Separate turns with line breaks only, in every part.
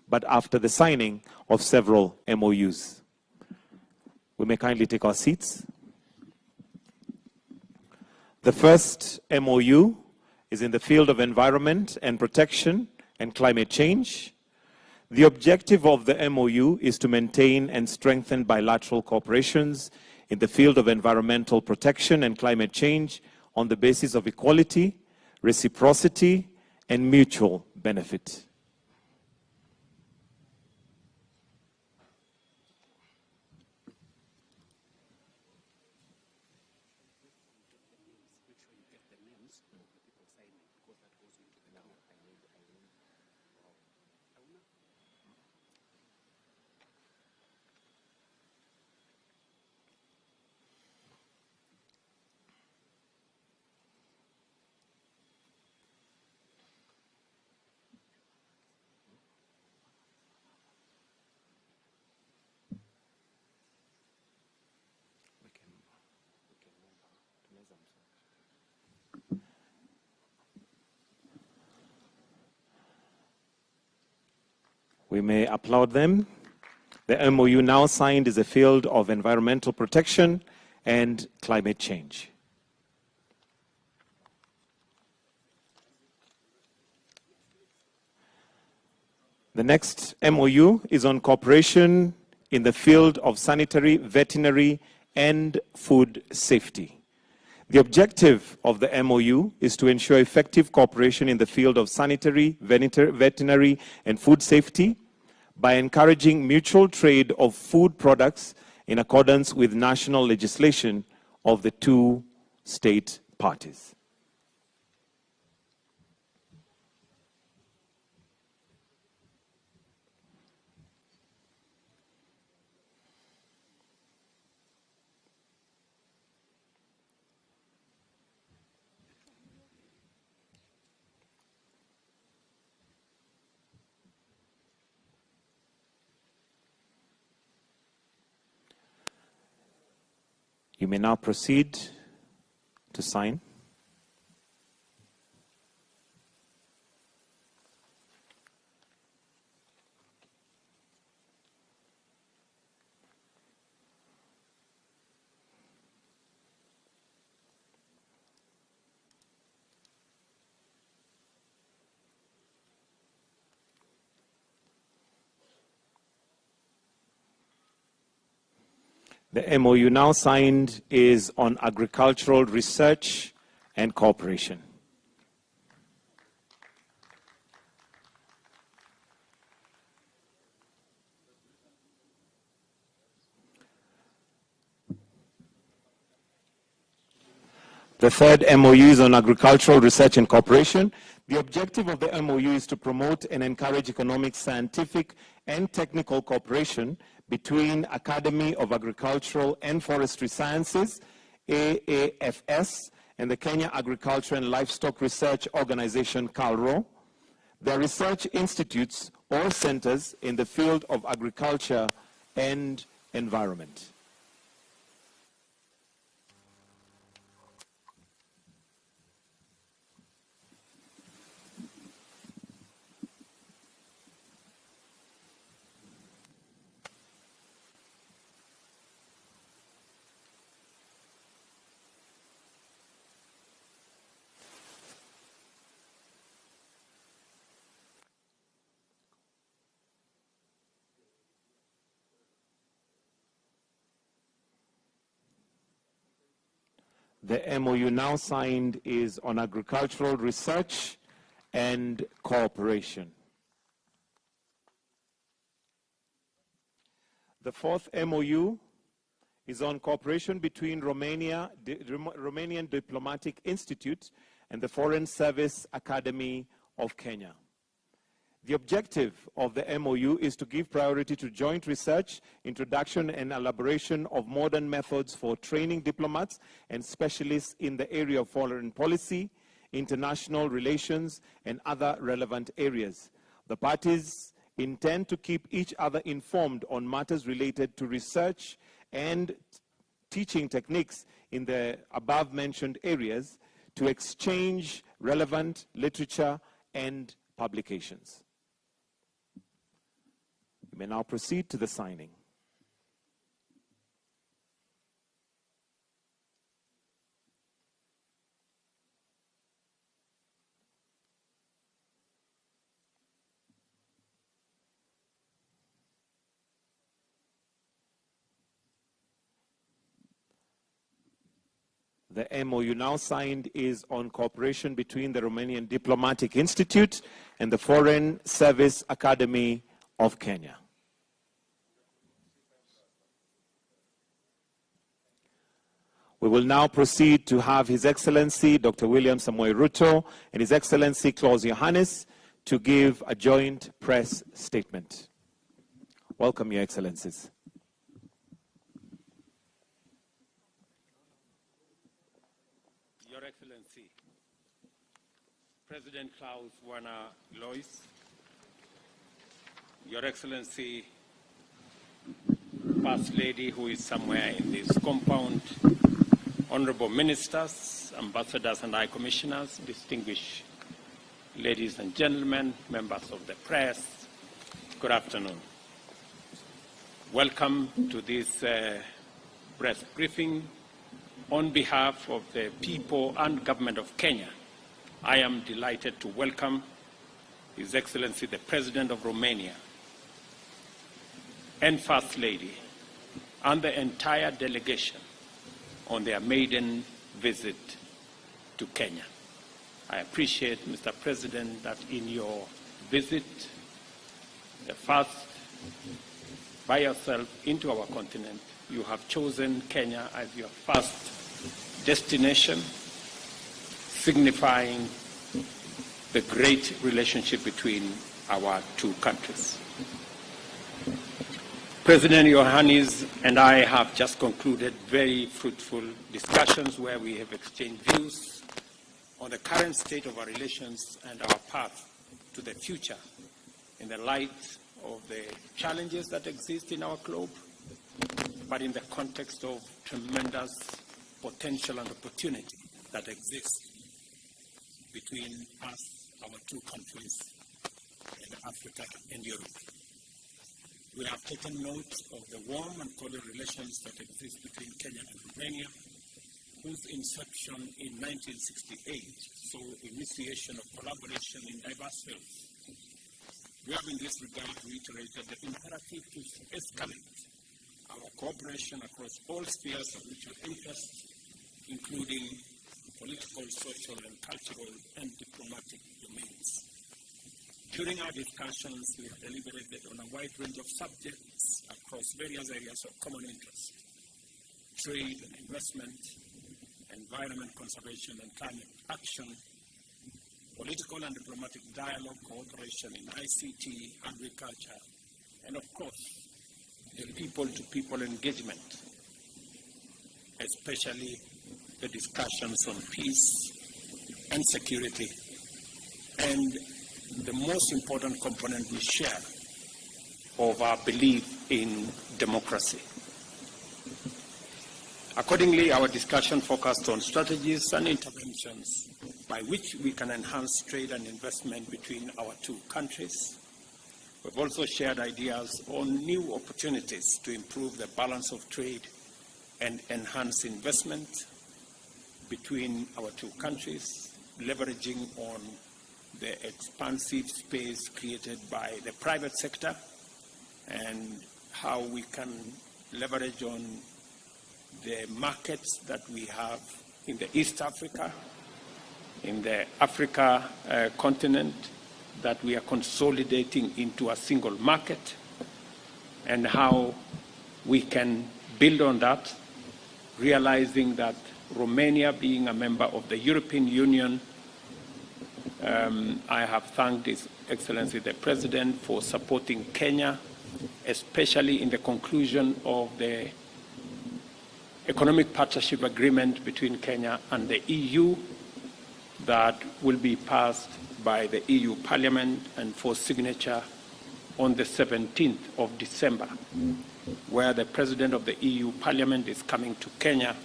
but after the signing of several MOUs. We may kindly take our seats. The first MOU is in the field of environment and protection and climate change. The objective of the MOU is to maintain and strengthen bilateral cooperations in the field of environmental protection and climate change on the basis of equality, reciprocity, and mutual benefit. We may applaud them. The MOU now signed is the field of environmental protection and climate change. The next MOU is on cooperation in the field of sanitary, veterinary, and food safety. The objective of the MOU is to ensure effective cooperation in the field of sanitary, veterinary, and food safety by encouraging mutual trade of food products in accordance with national legislation of the two state parties. You may now proceed to sign. The MOU now signed is on agricultural research and cooperation. The third MOU is on agricultural research and cooperation. The objective of the MOU is to promote and encourage economic, scientific, and technical cooperation between Academy of Agricultural and Forestry Sciences, AAFS, and the Kenya Agriculture and Livestock Research Organization, KALRO, their research institutes or centers in the field of agriculture and environment. The MOU now signed is on agricultural research and cooperation. The fourth MOU is on cooperation between Romanian Diplomatic Institute and the Foreign Service Academy of Kenya. The objective of the MOU is to give priority to joint research, introduction and elaboration of modern methods for training diplomats and specialists in the area of foreign policy, international relations, and other relevant areas. The parties intend to keep each other informed on matters related to research and teaching techniques in the above-mentioned areas to exchange relevant literature and publications. You may now proceed to the signing. The MOU now signed is on cooperation between the Romanian Diplomatic Institute and the Foreign Service Academy of Kenya. We will now proceed to have His Excellency Dr. William Samoei Ruto and His Excellency Klaus Iohannis to give a joint press statement. Welcome, Your Excellencies.
Your Excellency, President Klaus Iohannis, Your Excellency, First Lady who is somewhere in this compound, Honorable Ministers, Ambassadors and High Commissioners, distinguished ladies and gentlemen, members of the press, good afternoon. Welcome to this press briefing. On behalf of the people and government of Kenya, I am delighted to welcome His Excellency the President of Romania and First Lady and the entire delegation on their maiden visit to Kenya. I appreciate, Mr. President, that in your visit, the first by yourself into our continent, you have chosen Kenya as your first destination, signifying the great relationship between our two countries. President Iohannis and I have just concluded very fruitful discussions where we have exchanged views on the current state of our relations and our path to the future in the light of the challenges that exist in our globe, but in the context of tremendous potential and opportunity that exists between us, our two countries, and Africa and Europe. We have taken note of the warm and cordial relations that exist between Kenya and Romania, whose inception in 1968 saw initiation of collaboration in diverse fields. We have in this regard reiterated the imperative to escalate our cooperation across all spheres of mutual interest, including political, social, and cultural and diplomatic domains. During our discussions, we have deliberated on a wide range of subjects across various areas of common interest: trade and investment, environment conservation and climate action, political and diplomatic dialogue, cooperation in ICT, agriculture, and of course, the people-to-people engagement, especially the discussions on peace and security, and the most important component we share of our belief in democracy. Accordingly, our discussion focused on strategies and interventions by which we can enhance trade and investment between our two countries. We've also shared ideas on new opportunities to improve the balance of trade and enhance investment between our two countries, leveraging on the expansive space created by the private sector and how we can leverage on the markets that we have in the East Africa, in the Africa continent, that we are consolidating into a single market, and how we can build on that, realizing that Romania, being a member of the European Union, I have thanked His Excellency the President for supporting Kenya, especially in the conclusion of the Economic Partnership Agreement between Kenya and the EU that will be passed by the EU Parliament and for signature on the 17th of December, where the President of the EU Parliament is coming to Kenya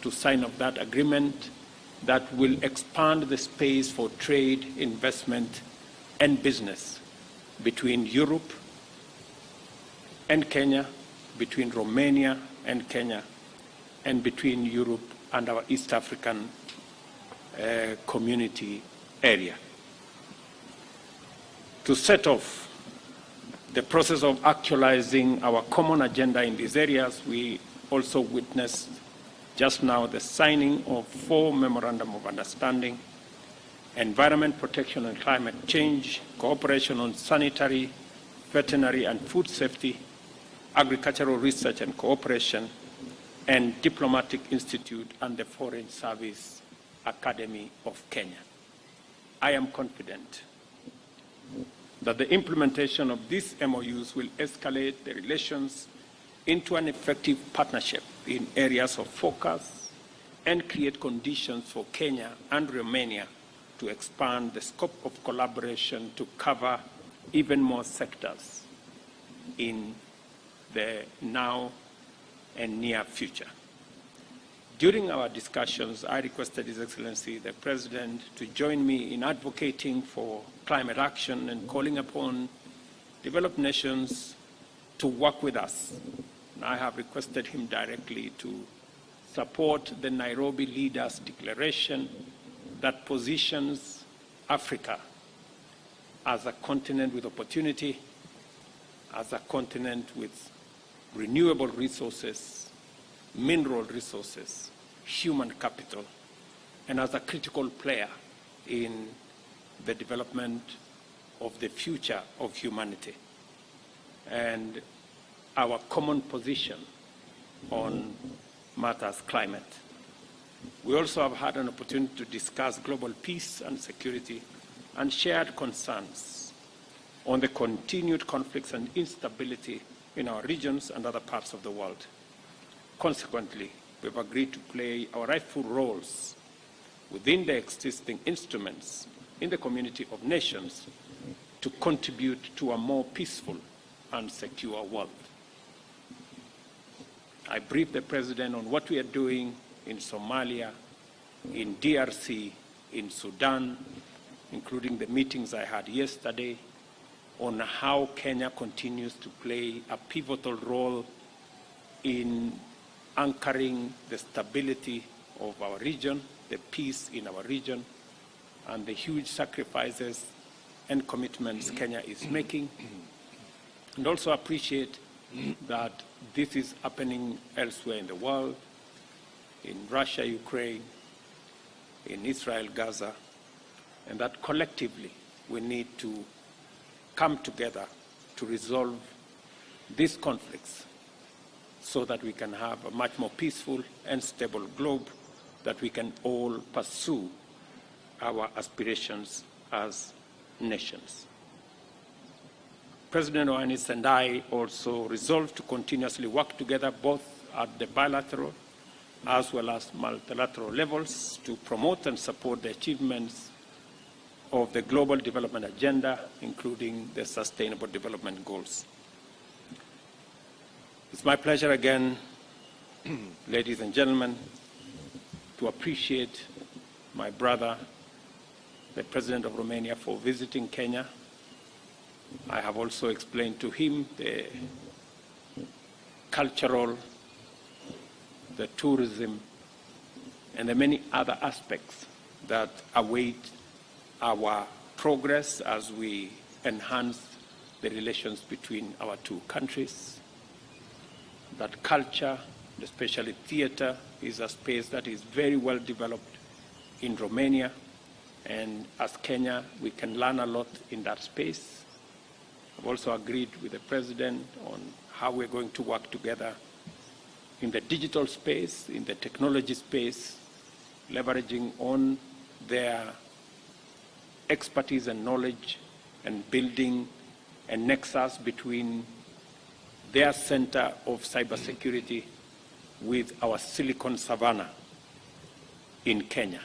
to sign off that agreement that will expand the space for trade, investment, and business between Europe and Kenya, between Romania and Kenya, and between Europe and our East African community area. To set off the process of actualizing our common agenda in these areas, we also witnessed just now the signing of 4 memorandum of understanding: environment protection and climate change, cooperation on sanitary, veterinary and food safety, agricultural research and cooperation, and Diplomatic Institute and the Foreign Service Academy of Kenya. I am confident that the implementation of these MOUs will escalate the relations into an effective partnership in areas of focus and create conditions for Kenya and Romania to expand the scope of collaboration to cover even more sectors in the now and near future. During our discussions, I requested His Excellency the President to join me in advocating for climate action and calling upon developed nations to work with us. And I have requested him directly to support the Nairobi Leaders' Declaration that positions Africa as a continent with opportunity, as a continent with renewable resources, mineral resources, human capital, and as a critical player in the development of the future of humanity and our common position on matters climate. We also have had an opportunity to discuss global peace and security and shared concerns on the continued conflicts and instability in our regions and other parts of the world. Consequently, we've agreed to play our rightful roles within the existing instruments in the community of nations to contribute to a more peaceful and secure world. I briefed the President on what we are doing in Somalia, in DRC, in Sudan, including the meetings I had yesterday, on how Kenya continues to play a pivotal role in anchoring the stability of our region, the peace in our region, and the huge sacrifices and commitments Kenya is making. And also appreciate that this is happening elsewhere in the world, in Russia, Ukraine, in Israel, Gaza, and that collectively we need to come together to resolve these conflicts so that we can have a much more peaceful and stable globe, that we can all pursue our aspirations as nations. President Iohannis and I also resolved to continuously work together both at the bilateral as well as multilateral levels to promote and support the achievements of the Global Development Agenda, including the Sustainable Development Goals. It's my pleasure again, ladies and gentlemen, to appreciate my brother, the President of Romania, for visiting Kenya. I have also explained to him the cultural, the tourism, and the many other aspects that await our progress as we enhance the relations between our two countries. That culture, especially theater, is a space that is very well developed in Romania, and as Kenya, we can learn a lot in that space. I've also agreed with the President on how we're going to work together in the digital space, in the technology space, leveraging on their expertise and knowledge and building a nexus between their center of cybersecurity with our Silicon Savannah in Kenya,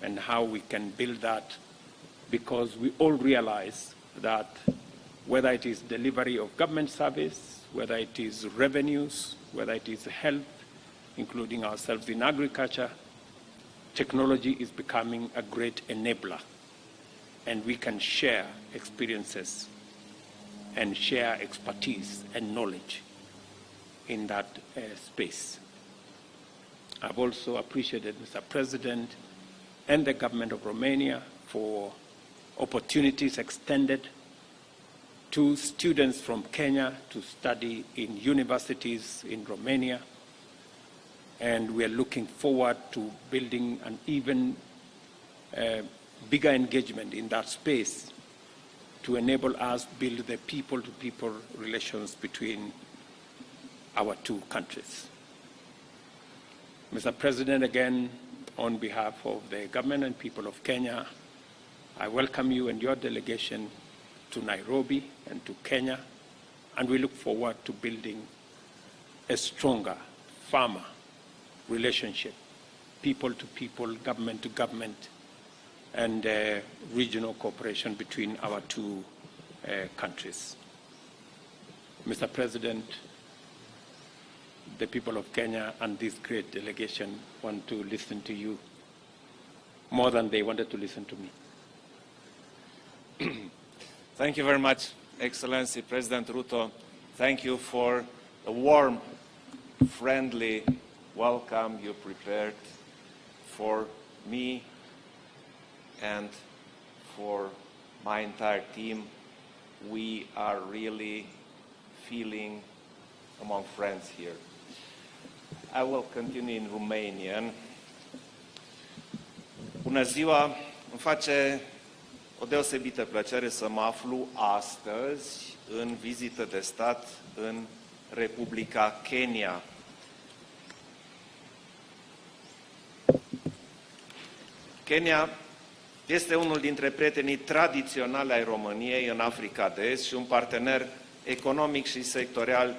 and how we can build that, because we all realize that whether it is delivery of government service, whether it is revenues, whether it is health, including ourselves in agriculture, technology is becoming a great enabler, and we can share experiences and share expertise and knowledge in that space. I've also appreciated Mr. President and the government of Romania for opportunities extended to students from Kenya to study in universities in Romania. And we are looking forward to building an even bigger engagement in that space to enable us to build the people-to-people relations between our two countries. Mr. President, again, on behalf of the government and people of Kenya, I welcome you and your delegation to Nairobi and to Kenya, and we look forward to building a stronger, firmer relationship, people to people, government to government, and regional cooperation between our two countries. Mr. President, the people of Kenya and this great delegation want to listen to you more than they wanted to listen to me.
Thank you very much, Excellency President Ruto. Thank you for a warm, friendly welcome you prepared for me and for my entire team. We are really feeling among friends here. I will continue in Romanian. Bună ziua! Îmi face o deosebită plăcere să mă aflu astăzi în vizită de stat în Republica Kenya. Kenya este unul dintre prietenii tradiționali ai României în Africa de Est și un partener economic și sectorial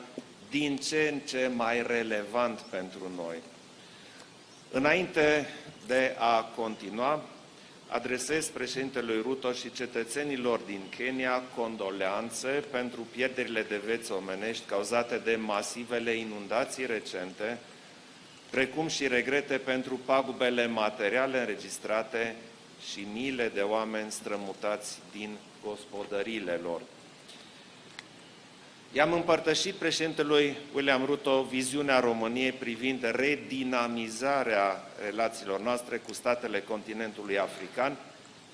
din ce în ce mai relevant pentru noi. Înainte de a continua, adresez președintelui Ruto și cetățenilor din Kenya condoleanțe pentru pierderile de vieți omenești cauzate de masivele inundații recente, precum și regrete pentru pagubele materiale înregistrate și miile de oameni strămutați din gospodăriile lor. I-am împărtășit președintelui William Ruto viziunea României privind redinamizarea relațiilor noastre cu statele continentului african,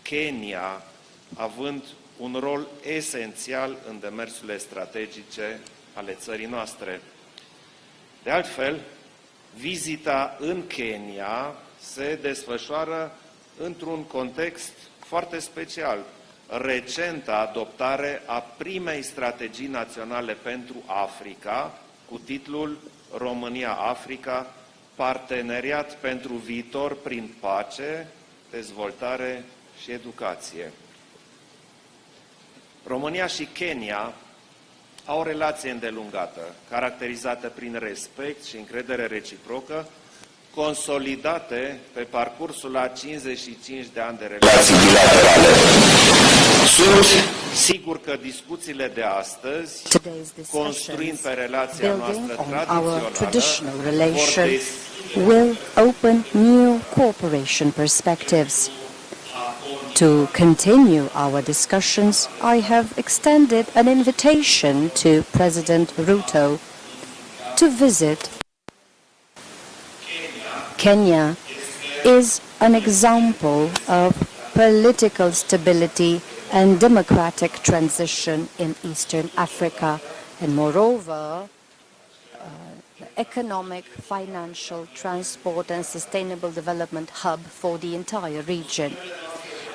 Kenya având un rol esențial în demersurile strategice ale țării noastre. De altfel, vizita în Kenya se desfășoară într-un context foarte special. Recenta adoptare a primei strategii naționale pentru Africa, cu titlul România-Africa, parteneriat pentru viitor prin pace, dezvoltare și educație. România și Kenya au o relație îndelungată, caracterizată prin respect și încredere reciprocă, consolidate pe parcursul a 55 de ani de relații bilaterale. Sunt sigur că discuțiile de astăzi, construind pe relația noastră tradițională,
will open new cooperation perspectives. To continue our discussions, I have extended an invitation to President Ruto to visit Kenya. Is an example of political stability and democratic transition in Eastern Africa, and moreover, economic, financial, transport and sustainable development hub for the entire region.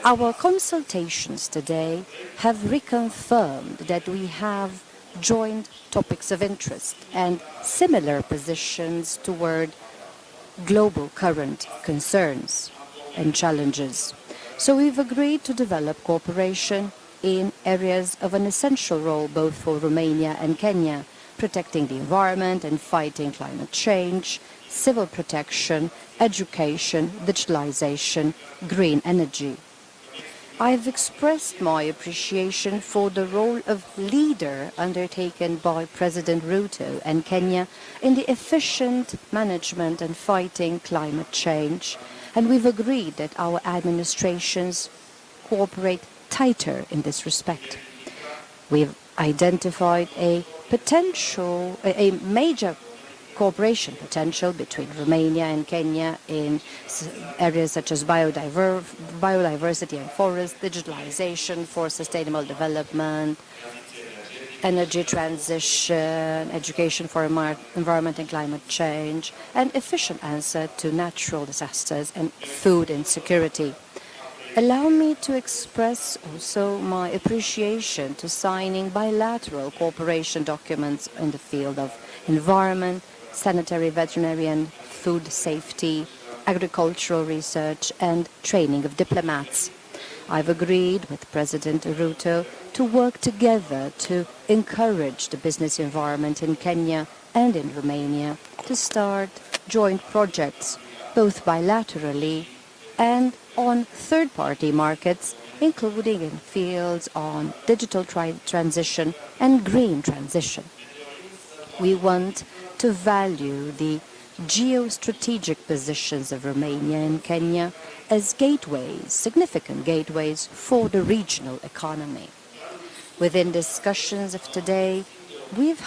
Our consultations today have reconfirmed that we have joint topics of interest and similar positions toward global current concerns and challenges. So we've agreed to develop cooperation in areas of an essential role both for Romania and Kenya, protecting the environment and fighting climate change, civil protection, education, digitalization, green energy. I've expressed my appreciation for the role of leader undertaken by President Ruto and Kenya in the efficient management and fighting climate change, and we've agreed that our administrations cooperate tighter in this respect. identified a major cooperation potential between Romania and Kenya in areas such as biodiversity and forest, digitalization for sustainable development, energy transition, education for environment and climate change, and efficient answer to natural disasters and food insecurity. Allow me to express also my appreciation to signing bilateral cooperation documents in the field of environment, sanitary, veterinary and food safety, agricultural research and training of diplomats. I've agreed with President Ruto to work together to encourage the business environment in Kenya and in Romania to start joint projects, both bilaterally and on third-party markets, including in fields on digital transition and green transition. We want to value the geostrategic positions of Romania and Kenya as gateways, significant gateways for the regional economy. Within discussions of today, we've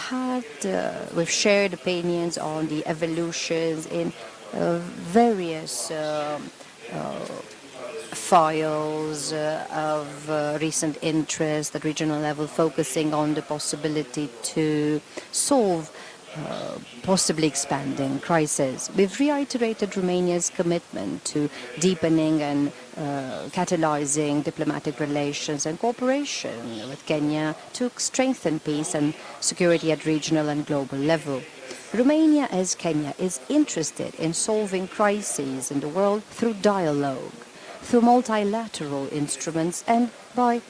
shared opinions on the evolutions in various files of recent interest at regional level, focusing on the possibility to solve possibly expanding crisis. We've reiterated Romania's commitment to deepening and catalyzing diplomatic relations and cooperation with Kenya to strengthen peace and security at regional and global level. Romania, as Kenya, is interested in solving crises in the world through dialogue, through multilateral instruments, and by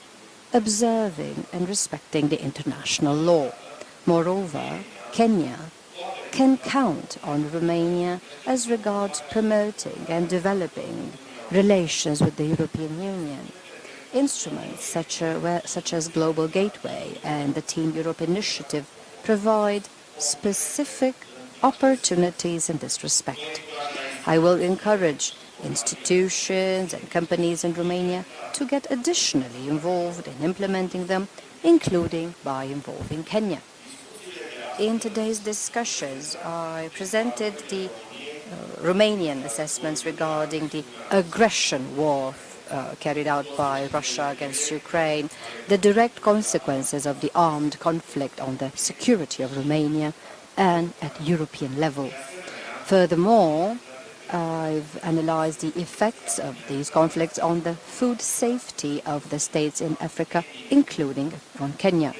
observing and respecting the international law. Moreover, Kenya can count on Romania as regards promoting and developing relations with the European Union. Instruments such as Global Gateway and the Team Europe initiative provide specific opportunities in this respect. I will encourage institutions and companies in Romania to get additionally involved in implementing them, including by involving Kenya. In today's discussions, I presented the Romanian assessments regarding the aggression war carried out by Russia against Ukraine, the direct consequences of the armed conflict on the security of Romania and at European level. Furthermore, I've analyzed the effects of these conflicts on the food safety of the states in Africa, including on Kenya.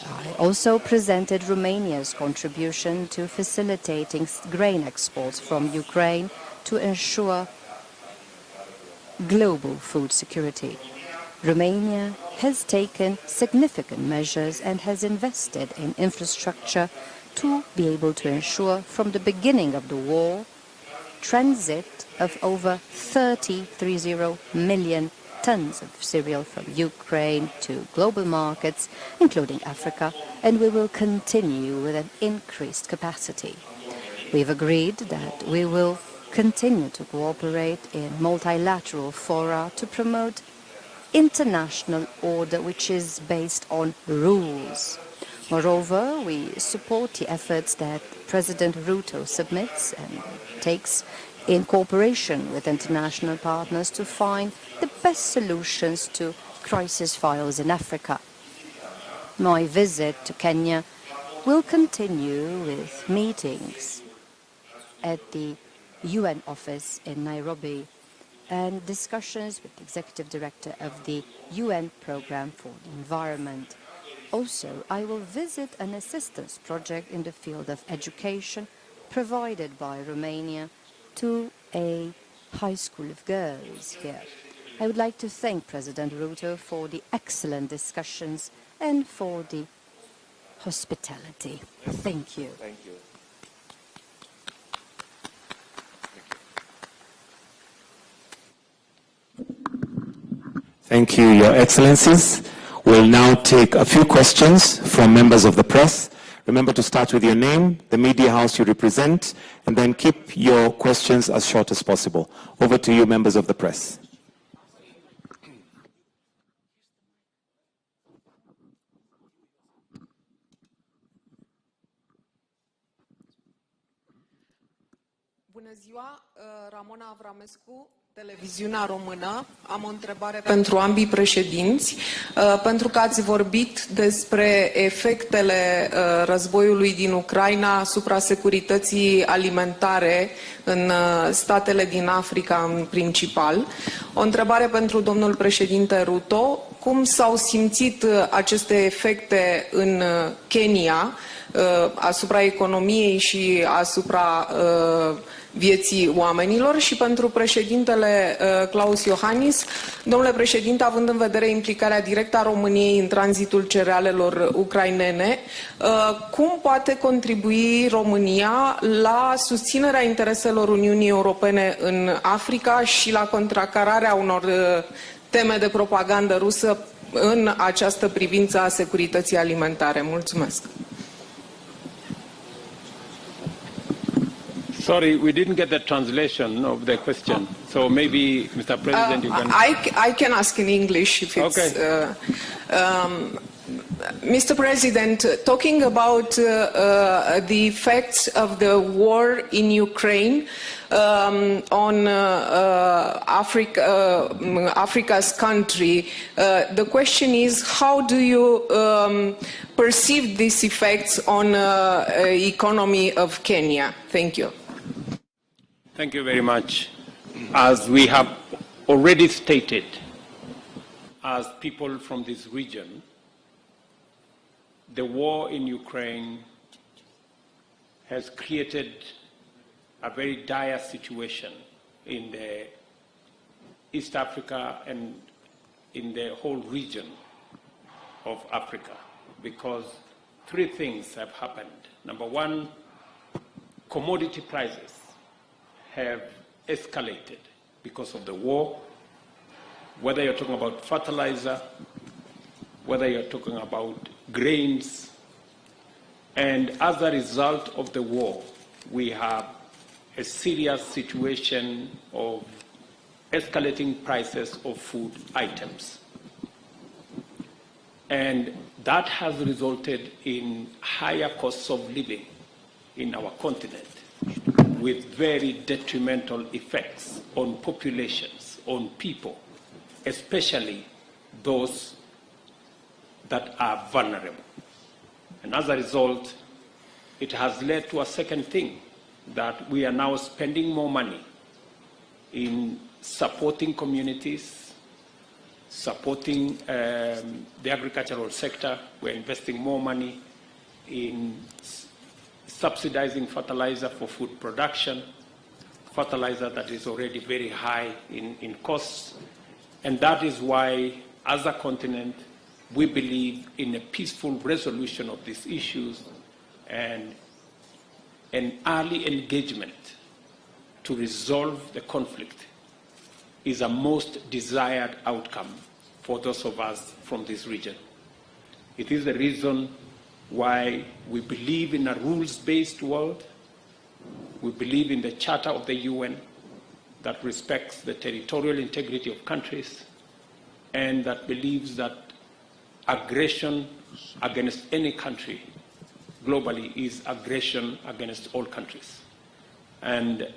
I also presented Romania's contribution to facilitating grain exports from Ukraine to ensure global food security. Romania has taken significant measures and has invested in infrastructure to be able to ensure from the beginning of the war transit of over 30 million tons of cereal from Ukraine to global markets, including Africa, and we will continue with an increased capacity. We've agreed that we will continue to cooperate in multilateral fora to promote international order which is based on rules. Moreover, we support the efforts that President Ruto submits and takes in cooperation with international partners to find the best solutions to crisis files in Africa. My visit to Kenya will continue with meetings at the UN office in Nairobi and discussions with the Executive Director of the UN Programme for the Environment. Also, I will visit an assistance project in the field of education provided by Romania to a high school of girls here. I would like to thank President Ruto for the excellent discussions and for the hospitality. Thank you.
Thank you.
Thank you, Your Excellencies. We'll now take a few questions from members of the press. Remember to start with your name, the media house you represent, and then keep your questions as short as possible. Over to you, members of the press.
Bună ziua, Ramona Avramescu, Televiziunea Română. Am o întrebare pentru ambii președinți, pentru că ați vorbit despre efectele războiului din Ucraina asupra securității alimentare în statele din Africa în principal. O întrebare pentru domnul președinte Ruto. Cum s-au simțit aceste efecte în Kenya asupra economiei și asupra vieții oamenilor? Și pentru președintele Klaus Iohannis, domnule președinte, având în vedere implicarea directă a României în tranzitul cerealelor ucrainene, cum poate contribui România la susținerea intereselor Uniunii Europene în Africa și la contracararea unor teme de propagandă rusă în această privință a securității alimentare? Mulțumesc.
Sorry, we didn't get the translation of the question. So maybe, Mr. President, you can...
I can ask in English if it's...
Okay.
Mr. President, talking about the effects of the war in Ukraine on Africa's country, the question is, how do you perceive these effects on the economy of Kenya? Thank you.
Thank you very much. As we have already stated, as people from this region, the war in Ukraine has created a very dire situation in the East Africa and in the whole region of Africa, because three things have happened. Number one, commodity prices have escalated because of the war, whether you're talking about fertilizer, whether you're talking about grains, and as a result of the war, we have a serious situation of escalating prices of food items. And that has resulted in higher costs of living in our continent, with very detrimental effects on populations, on people, especially those that are vulnerable. And as a result, it has led to a second thing, that we are now spending more money in supporting communities, supporting the agricultural sector. We're investing more money in subsidizing fertilizer for food production, fertilizer that is already very high in costs. And that is why, as a continent, we believe in a peaceful resolution of these issues and an early engagement to resolve the conflict is a most desired outcome for those of us from this region. It is the reason why we believe in a rules-based world. We believe in the Charter of the UN that respects the territorial integrity of countries and that believes that aggression against any country globally is aggression against all countries. And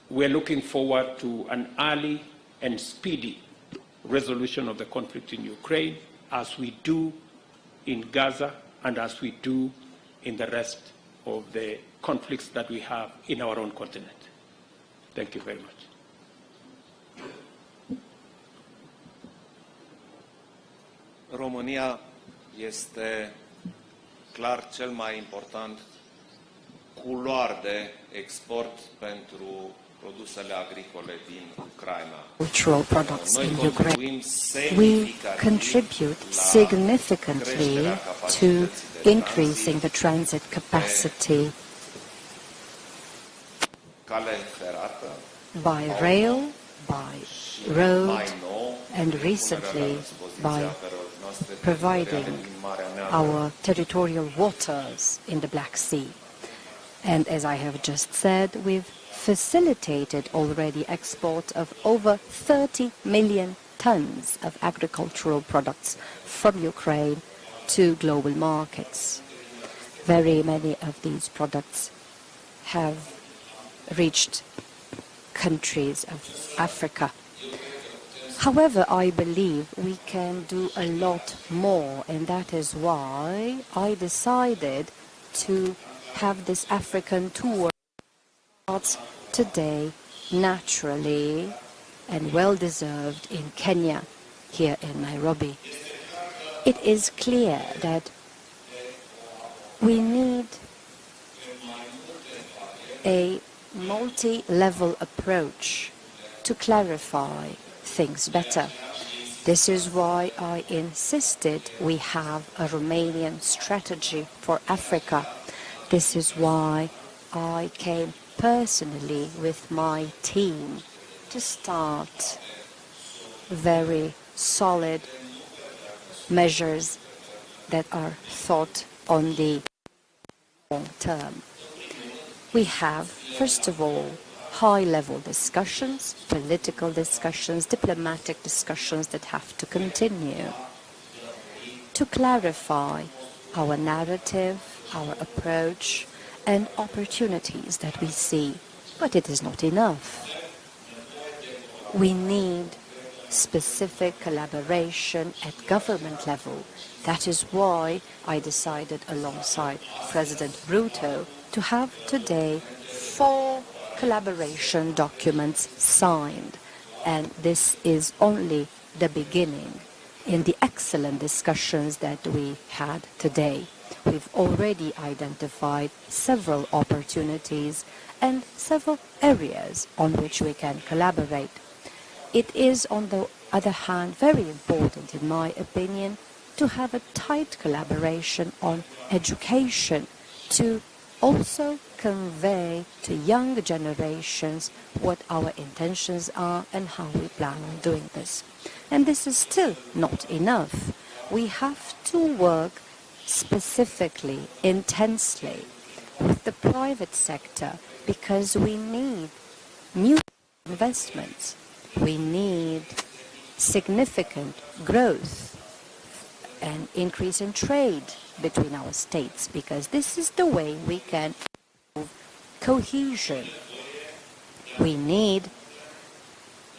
we're looking forward to an early and speedy resolution of the conflict in Ukraine, as we do in Gaza and as we do in the rest of the conflicts that we have in our own continent. Thank you very much.
România este clar cel mai important culoar de export pentru produsele agricole din Ucraina.
Cultural products in Ukraine. We contribute significantly to increasing the transit capacity by rail, by road, and recently by providing our territorial waters in the Black Sea. And as I have just said, we've facilitated already export of over 30 million tons of agricultural products from Ukraine to global markets. Very many of these products have reached countries of Africa. However, I believe we can do a lot more, and that is why I decided to have this African tour starts today naturally and well-deserved in Kenya, here in Nairobi. It is clear that we need a multi-level approach to clarify things better. This is why I insisted we have a Romanian strategy for Africa. This is why I came personally with my team to start very solid measures that are thought on the long term. We have, first of all, high-level discussions, political discussions, diplomatic discussions that have to continue to clarify our narrative, our approach, and opportunities that we see. But it is not enough. We need specific collaboration at government level. That is why I decided alongside President Ruto to have today 4 collaboration documents signed. And this is only the beginning in the excellent discussions that we had today. We've already identified several opportunities and several areas on which we can collaborate. It is, on the other hand, very important, in my opinion, to have a tight collaboration on education, to also convey to young generations what our intentions are and how we plan on doing this. And this is still not enough. We have to work specifically, intensely with the private sector, because we need new investments. We need significant growth and increase in trade between our states, because this is the way we can improve cohesion. We need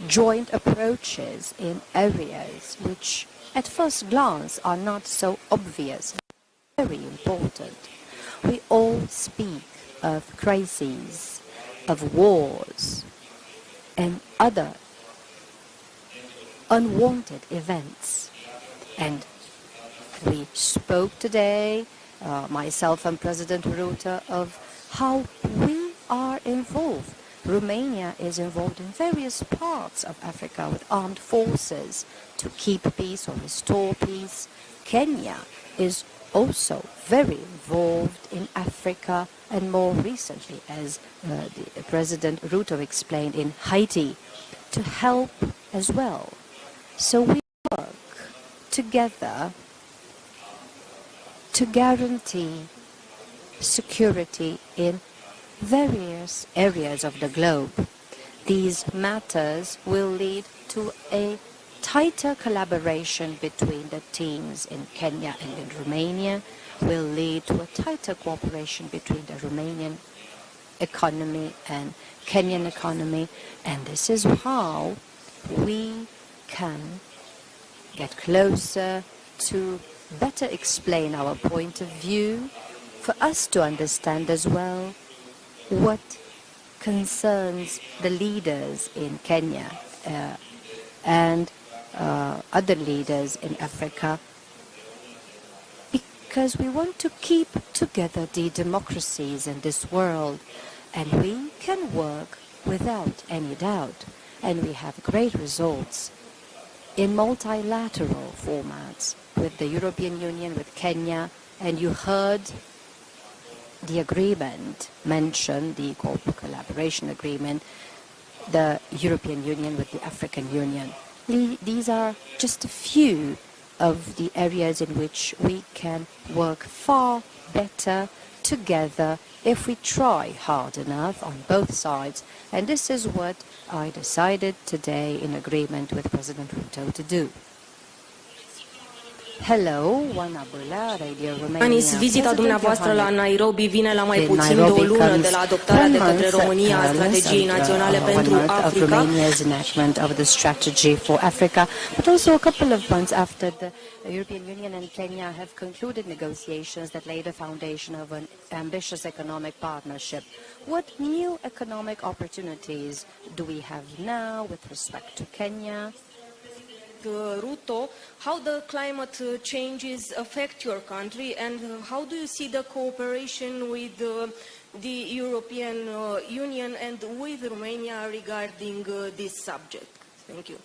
joint approaches in areas which at first glance are not so obvious, very important. We all speak of crises, of wars, and other unwanted events. And we spoke today, myself and President Ruto, of how we are involved. Romania is involved in various parts of Africa with armed forces to keep peace or restore peace. Kenya is also very involved in Africa, and more recently, as President Ruto explained, in Haiti, to help as well. So we work together to guarantee security in various areas of the globe. These matters will lead to a tighter collaboration between the teams in Kenya and in Romania, will lead to a tighter cooperation between the Romanian economy and Kenyan economy, and this is how we can get closer to better explain our point of view, for us to understand as well what concerns the leaders in Kenya and other leaders in Africa, because we want to keep together the democracies in this world, and we can work without any doubt, and we have great results in multilateral formats with the European Union, with Kenya, and you heard the agreement mentioned, the collaboration agreement, the European Union with the African Union. These are just a few of the areas in which we can work far better together if we try hard enough on both sides. And this is what I decided today in agreement with President Ruto to do. Hello, Oana Bâlea, Radio Romania.
Vizita dumneavoastră la Nairobi vine la mai puțin de o lună de la adoptarea de către România a strategiei naționale pentru Africa.
Romania's enactment of the strategy for Africa, but also a couple of months after the European Union and Kenya have concluded negotiations that lay the foundation of an ambitious economic partnership. What new economic opportunities do we have now with respect to Kenya?
Ruto, how the climate changes affect your country and how do you see the cooperation with the European Union and with Romania regarding this subject? Thank you.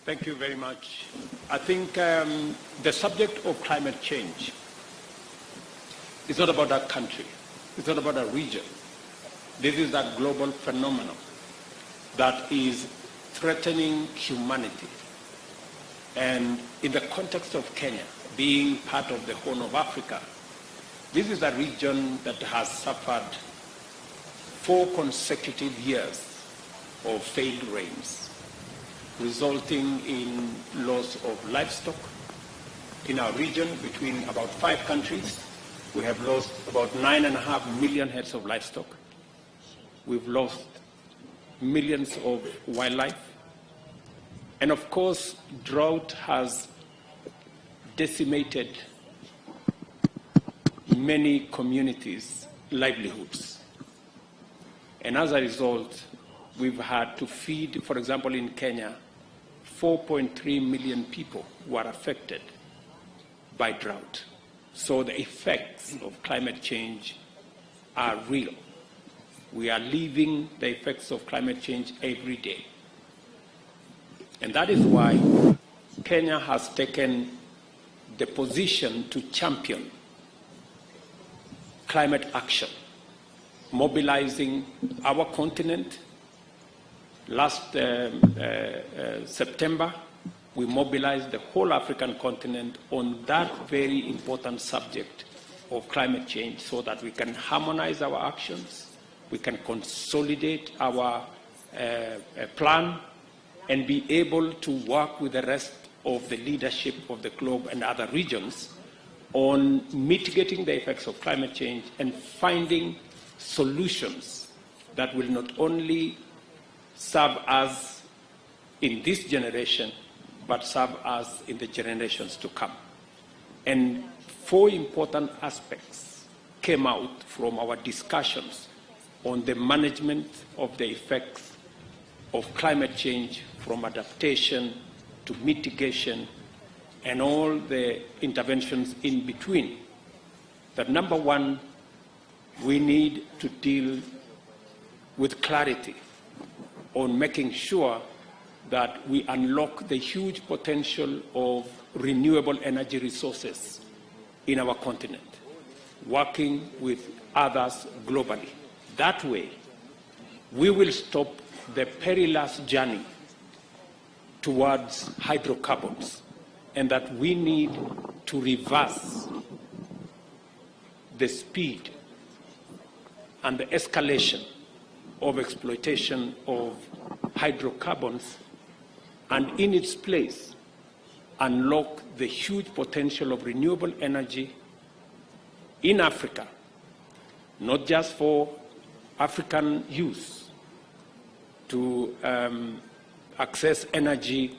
Thank you very much. I think the subject of climate change is not about our country. It's not about our region. This is a global phenomenon that is threatening humanity. And in the context of Kenya, being part of the Horn of Africa, this is a region that has suffered 4 consecutive years of failed rains, resulting in loss of livestock. In our region, between about 5 countries, we have lost about 9.5 million heads of livestock. We've lost millions of wildlife. And of course, drought has decimated many communities' livelihoods. And as a result, we've had to feed, for example, in Kenya, 4.3 million people who are affected by drought. So the effects of climate change are real. We are living the effects of climate change every day. And that is why Kenya has taken the position to champion climate action, mobilizing our continent. Last September, we mobilized the whole African continent on that very important subject of climate change so that we can harmonize our actions, we can consolidate our plan, and be able to work with the rest of the leadership of the globe and other regions on mitigating the effects of climate change and finding solutions that will not only serve us in this generation, but serve us in the generations to come. And 4 important aspects came out from our discussions on the management of the effects of climate change, from adaptation to mitigation and all the interventions in between. That number 1, we need to deal with clarity on making sure that we unlock the huge potential of renewable energy resources in our continent, working with others globally. That way, we will stop the perilous journey towards hydrocarbons, and that we need to reverse the speed and the escalation of exploitation of hydrocarbons, and in its place, unlock the huge potential of renewable energy in Africa, not just for African use, to access energy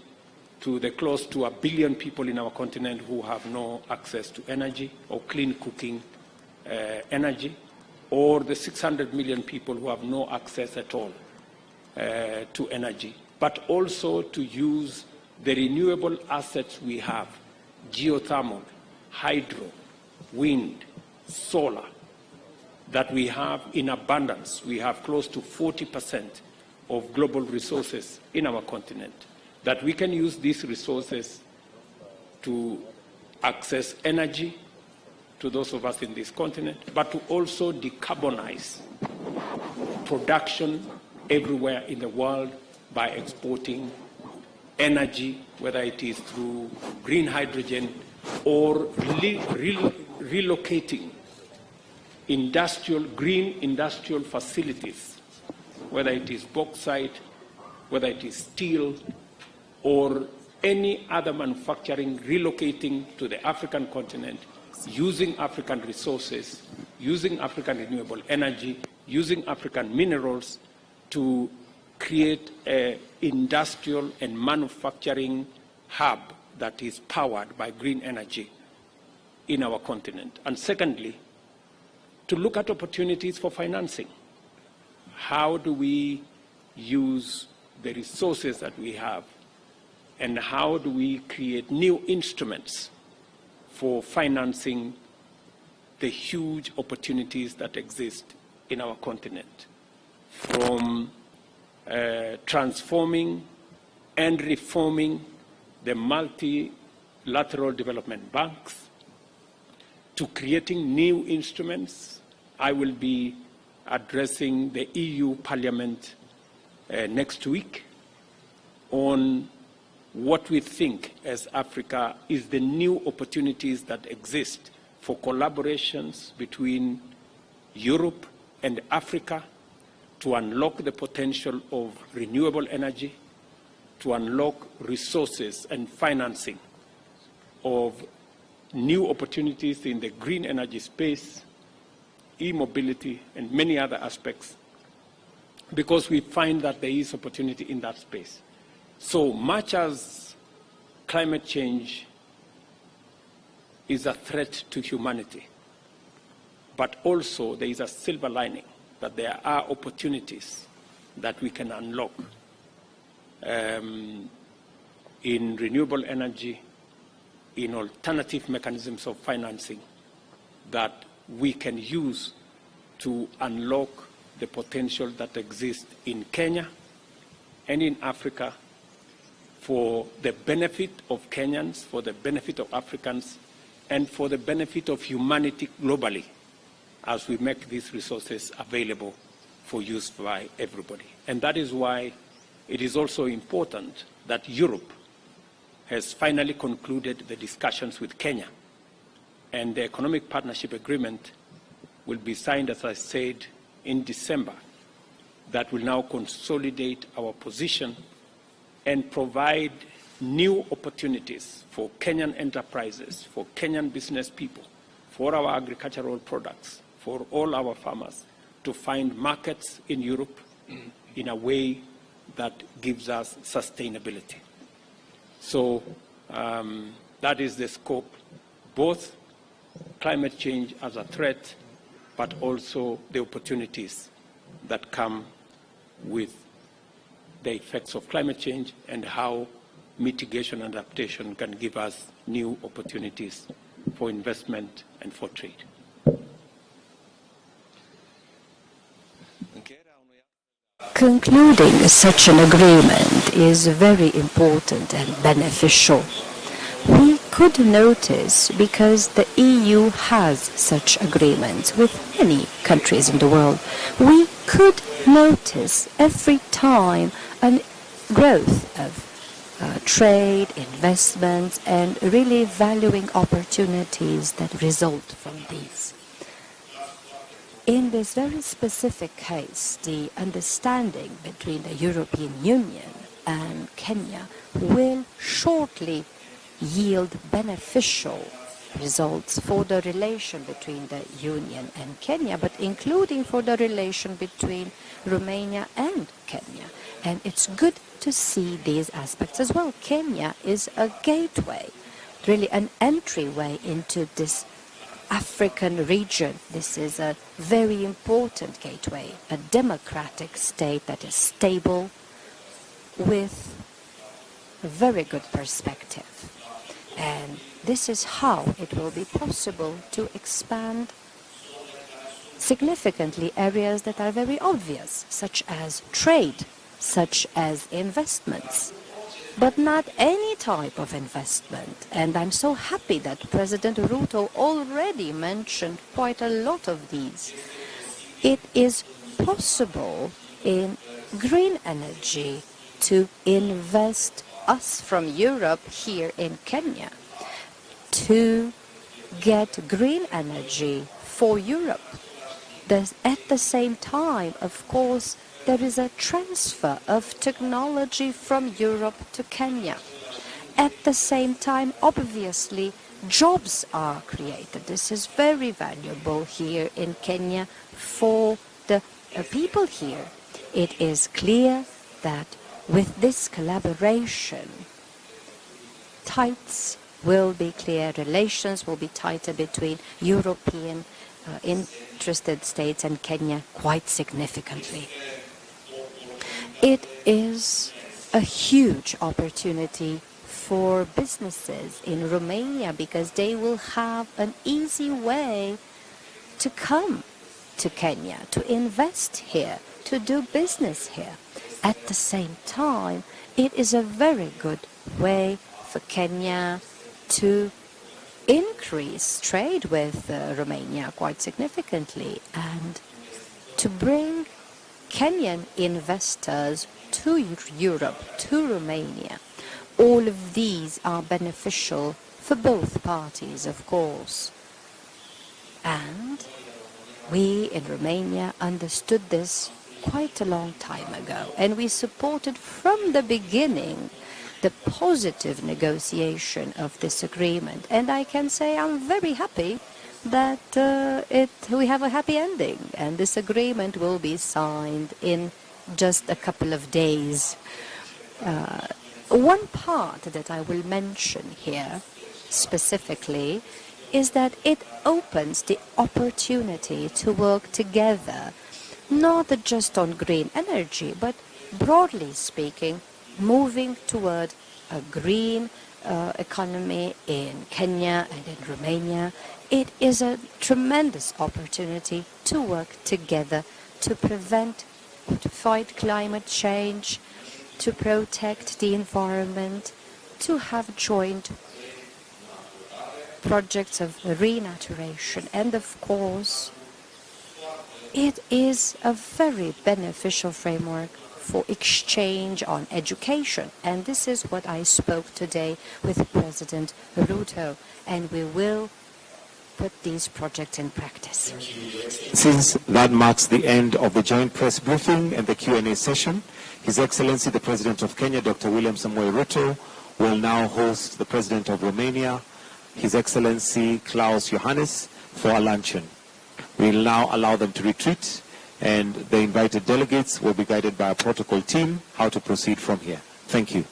to the close to 1 billion people in our continent who have no access to energy or clean cooking energy, or the 600 million people who have no access at all to energy, but also to use the renewable assets we have, geothermal, hydro, wind, solar, that we have in abundance. We have close to 40% of global resources in our continent, that we can use these resources to access energy to those of us in this continent, but to also decarbonize production everywhere in the world by exporting energy, whether it is through green hydrogen or relocating green industrial facilities, whether it is bauxite, whether it is steel or any other manufacturing relocating to the African continent, using African resources, using African renewable energy, using African minerals to create an industrial and manufacturing hub that is powered by green energy in our continent. And secondly, to look at opportunities for financing. How do we use the resources that we have, and how do we create new instruments for financing the huge opportunities that exist in our continent, from transforming and reforming the multilateral development banks to creating new instruments. I will be addressing the EU Parliament next week on what we think as Africa is the new opportunities that exist for collaborations between Europe and Africa to unlock the potential of renewable energy, to unlock resources and financing of new opportunities in the green energy space, e-mobility, and many other aspects, because we find that there is opportunity in that space. So much as climate change is a threat to humanity, but also there is a silver lining that there are opportunities that we can unlock in renewable energy, in alternative mechanisms of financing that we can use to unlock the potential that exists in Kenya and in Africa for the benefit of Kenyans, for the benefit of Africans, and for the benefit of humanity globally as we make these resources available for use by everybody. And that is why it is also important that Europe has finally concluded the discussions with Kenya, and the Economic Partnership Agreement will be signed, as I said, in December. That will now consolidate our position and provide new opportunities for Kenyan enterprises, for Kenyan business people, for our agricultural products, for all our farmers to find markets in Europe in a way that gives us sustainability. So that is the scope, both climate change as a threat, but also the opportunities that come with the effects of climate change and how mitigation and adaptation can give us new opportunities for investment and for trade.
Concluding such an agreement is very important and beneficial. We could notice, because the EU has such agreements with many countries in the world, we could notice every time a growth of trade, investments, and really valuing opportunities that result from these. In this very specific case, the understanding between the European Union and Kenya will shortly yield beneficial results for the relation between the Union and Kenya, but including for the relation between Romania and Kenya. And it's good to see these aspects as well. Kenya is a gateway, really an entryway into this African region. This is a very important gateway, a democratic state that is stable with a very good perspective. And this is how it will be possible to expand significantly areas that are very obvious, such as trade, such as investments, but not any type of investment. And I'm so happy that President Ruto already mentioned quite a lot of these. It is possible in green energy to invest us from Europe here in Kenya to get green energy for Europe. At the same time, of course, there is a transfer of technology from Europe to Kenya. At the same time, obviously, jobs are created. This is very valuable here in Kenya for the people here. It is clear that with this collaboration, relations will be tighter between European interested states and Kenya quite significantly. It is a huge opportunity for businesses in Romania because they will have an easy way to come to Kenya, to invest here, to do business here. At the same time, it is a very good way for Kenya to increase trade with Romania quite significantly and to bring Kenyan investors to Europe, to Romania. All of these are beneficial for both parties, of course. And we in Romania understood this quite a long time ago, and we supported from the beginning the positive negotiation of this agreement. And I can say I'm very happy that we have a happy ending, and this agreement will be signed in just a couple of days. One part that I will mention here specifically is that it opens the opportunity to work together, not just on green energy, but broadly speaking, moving toward a green economy in Kenya and in Romania. It is a tremendous opportunity to work together to fight climate change, to protect the environment, to have joint projects of renaturation. And of course, it is a very beneficial framework for exchange on education. And this is what I spoke today with President Ruto, and we will put these projects in practice.
Since that marks the end of the joint press briefing and the Q&A session, His Excellency the President of Kenya, Dr. William Samoei Ruto, will now host the President of Romania, His Excellency Klaus Iohannis, for a luncheon. We'll now allow them to retreat, and the invited delegates will be guided by a protocol team how to proceed from here. Thank you.